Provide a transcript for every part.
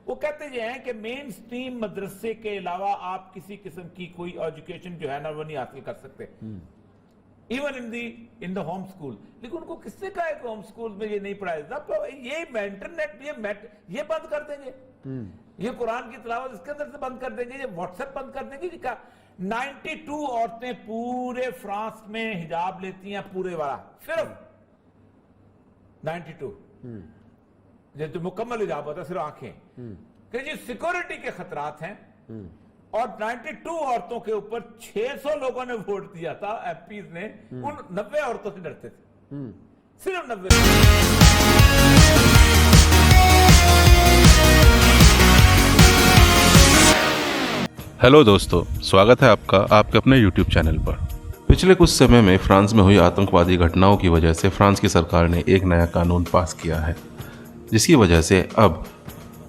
وہ کہتے یہ ہیں کہ مین سٹریم مدرسے کے علاوہ آپ کسی قسم کی کوئی ایجوکیشن جو ہے نا وہ نہیں حاصل کر سکتے، even in the home school. لیکن ان کو کس نے کہا ہے کہ ہوم سکول میں یہ نہیں پڑھایا جاتا؟ یہ انٹرنیٹ یہ بند کر دیں گے، یہ قرآن کی تلاوت اس کے اندر سے بند کر دیں گے، یہ واٹس ایپ بند کر دیں گے. 92 عورتیں پورے فرانس میں حجاب لیتی ہیں، پورے والا صرف 92 یہ تو مکمل حجاب ہوتا ہے، صرف آنکھیں، کہ جی سیکورٹی کے خطرات ہیں. اور 92 عورتوں کے اوپر 600 لوگوں نے ووٹ دیا تھا، ایم پیز نے، ان 90 عورتوں سے ڈرتے تھے، صرف 90. ہیلو دوستو، سواگت ہے آپ کا آپ کے اپنے یوٹیوب چینل پر. پچھلے کچھ سمے میں فرانس میں ہوئی آتنکوادی گھٹناؤں کی وجہ سے فرانس کی سرکار نے ایک نیا قانون پاس کیا ہے، جس کی وجہ سے اب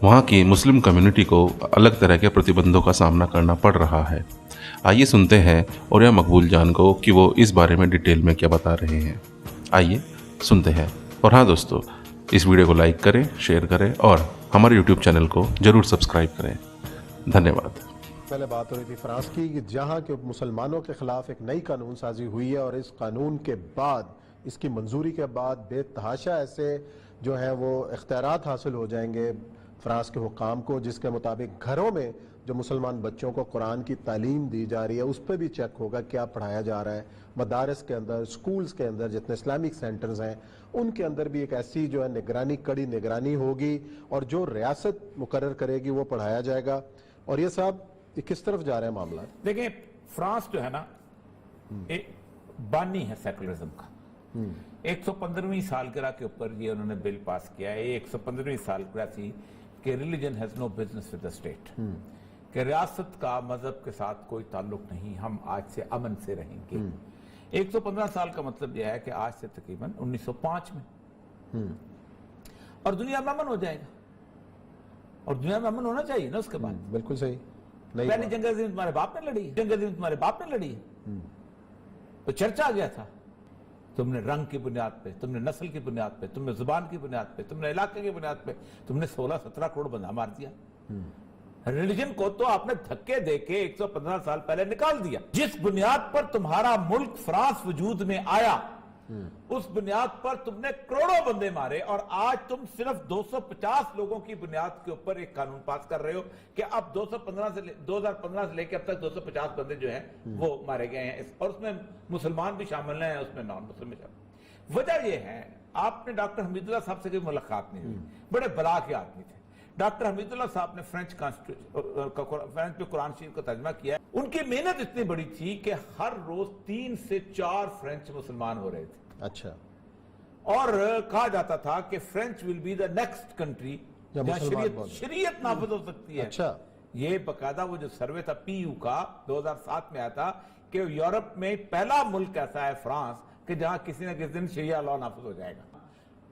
وہاں کی مسلم کمیونٹی کو الگ طرح کے پرتیبندھوں کا سامنا کرنا پڑ رہا ہے. آئیے سنتے ہیں اوریا مقبول جان کو کہ وہ اس بارے میں ڈیٹیل میں کیا بتا رہے ہیں. آئیے سنتے ہیں. اور ہاں دوستو، اس ویڈیو کو لائک کریں، شیئر کریں اور ہمارے یوٹیوب چینل کو ضرور سبسکرائب کریں. دھنیہ واد. پہلے بات ہو رہی تھی فرانس کی کہ جہاں کے مسلمانوں کے خلاف ایک نئی قانون سازی ہوئی ہے، اور اس قانون کے بعد، اس کی منظوری کے بعد بے تحاشا ایسے جو ہیں وہ اختیارات حاصل ہو جائیں گے فرانس کے حکام کو، جس کے مطابق گھروں میں جو مسلمان بچوں کو قرآن کی تعلیم دی جا رہی ہے اس پہ بھی چیک ہوگا کیا پڑھایا جا رہا ہے. مدارس کے اندر، سکولز کے اندر، جتنے اسلامک سینٹرز ہیں ان کے اندر بھی ایک ایسی جو ہے نگرانی، کڑی نگرانی ہوگی، اور جو ریاست مقرر کرے گی وہ پڑھایا جائے گا. اور یہ صاحب یہ کس طرف جا رہے ہیں معاملہ؟ دیکھیں، فرانس جو ہے نا ایک بانی ہے سیکولرزم کا. 115ویں سالگرہ کے اوپر یہ انہوں نے بل پاس کیا ہے. 115ویں سالگرہ تھی کہ religion has no business with the state, کہ ریاست کا مذہب کے ساتھ کوئی تعلق نہیں، ہم آج سے امن سے رہیں گے. 115 سال کا مطلب یہ ہے کہ آج سے تقریباً 1905 میں اور دنیا میں امن ہو جائے گا. اور دنیا میں امن ہونا چاہیے نا اس کے بعد. بالکل صحیح. پہلی جنگ عظیم تمہارے باپ نے لڑی، جنگ عظیم تمہارے باپ نے لڑی ہے، تو چرچا آ گیا تھا. تم نے رنگ کی بنیاد پہ، تم نے نسل کی بنیاد پہ، تم نے زبان کی بنیاد پہ، تم نے علاقے کی بنیاد پہ تم نے 16-17 کروڑ بندہ مار دیا. ریلیجن کو تو آپ نے دھکے دے کے 115 سال پہلے نکال دیا. جس بنیاد پر تمہارا ملک فرانس وجود میں آیا، اس بنیاد پر تم نے کروڑوں بندے مارے، اور آج تم صرف 250 لوگوں کی بنیاد کے اوپر ایک قانون پاس کر رہے ہو کہ اب 2015 سے لے کے اب تک 250 بندے جو ہیں وہ مارے گئے ہیں، اور اس میں مسلمان بھی شامل ہیں، اس میں نان مسلم بھی شامل. وجہ یہ ہے، آپ نے ڈاکٹر حمید اللہ صاحب سے کوئی ملاقات نہیں ہوئی، بڑے بلا کے آدمی تھے. ڈاکٹر حمید اللہ صاحب نے فرینچ پہ قرآن شریف کا ترجمہ کیا ہے. ان کی محنت اتنی بڑی تھی کہ ہر روز 3 سے 4 فرینچ مسلمان ہو رہے تھے. اچھا. اور کہا جاتا تھا کہ French will be the next country جہاں شریعت نافذ ہو سکتی ہے. اچھا. یہ باقاعدہ وہ جو سروے تھا پی یو کا 2007 میں آیا تھا کہ یورپ میں پہلا ملک ایسا ہے فرانس کہ جہاں کسی نہ کسی دن شریعہ لاء نافذ ہو جائے گا.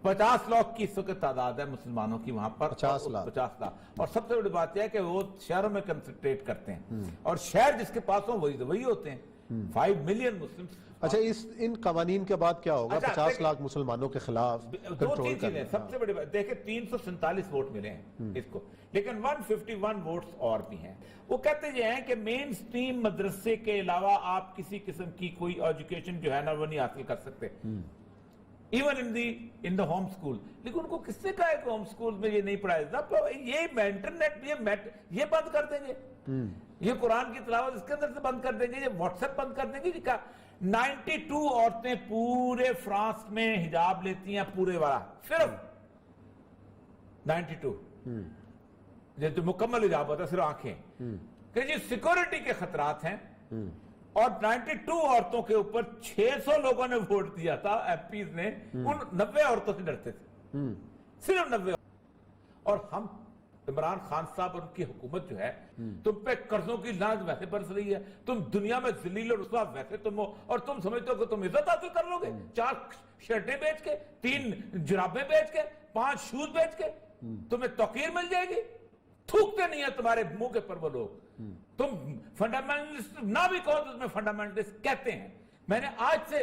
50 لاکھ کی اس وقت تعداد ہے مسلمان کی وہاں پر. 50 لاکھ. اور سب سے بڑی بات یہ ہے کہ وہ شہروں میں کنسنٹریٹ کرتے ہیں، اور شہر جس کے پاس ہوں وہی ہوتے ہیں. 5 ملین مسلم. اچھا، ان قوانین کے بعد کیا ہوگا 50 لاکھ مسلمانوں کے خلاف؟ 2-3 چیزیں. سب سے بڑی بات دیکھیں، 347 ووٹ ملے ہیں اس کو، لیکن 151 ووٹس اور بھی ہیں. وہ کہتے یہ ہیں کہ مین سٹریم مدرسے کے علاوہ آپ کسی قسم کی کوئی ایجوکیشن جو ہے نا وہ نہیں حاصل کر سکتے، even in the home school. لیکن ان کو کس نے کہا ہے کہ ہوم سکول میں یہ نہیں پڑھایا جاتا؟ یہ انٹرنیٹ یہ بند کر دیں گے، یہ قرآن کی تلاوت اس کے اندر سے بند کر دیں گے، یہ واٹس ایپ بند کر دیں گے. 92 عورتیں پورے فرانس میں حجاب لیتی ہیں، پورے والا صرف 92 یہ تو مکمل حجاب ہوتا ہے، صرف آنکھیں، کہ جی سیکورٹی کے خطرات ہیں. اور 92 عورتوں کے اوپر 600 لوگوں نے ووٹ دیا تھا، ایم پیز نے، ان 90 عورتوں سے ڈرتے تھے، صرف 90. اور ہم عمران خان صاحب اور ان کی حکومت جو ہے، تم پہ قرضوں کی لعنت ویسے برس رہی ہے، تم دنیا میں ذلیل اور رسوا ویسے تم ہو، اور تم سمجھتے ہو کہ تم عزت حاصل کر لو گے 4 شرٹیں بیچ کے، 3 جرابیں بیچ کے، 5 شوز بیچ کے تمہیں توقیر مل جائے گی. تھوکتے نہیں ہیں تمہارے منہ کے پر وہ لوگ. تم فنڈامنٹلسٹ نہ بھی کہو تو تمہیں فنڈامنٹلسٹ کہتے ہیں. میں نے آج سے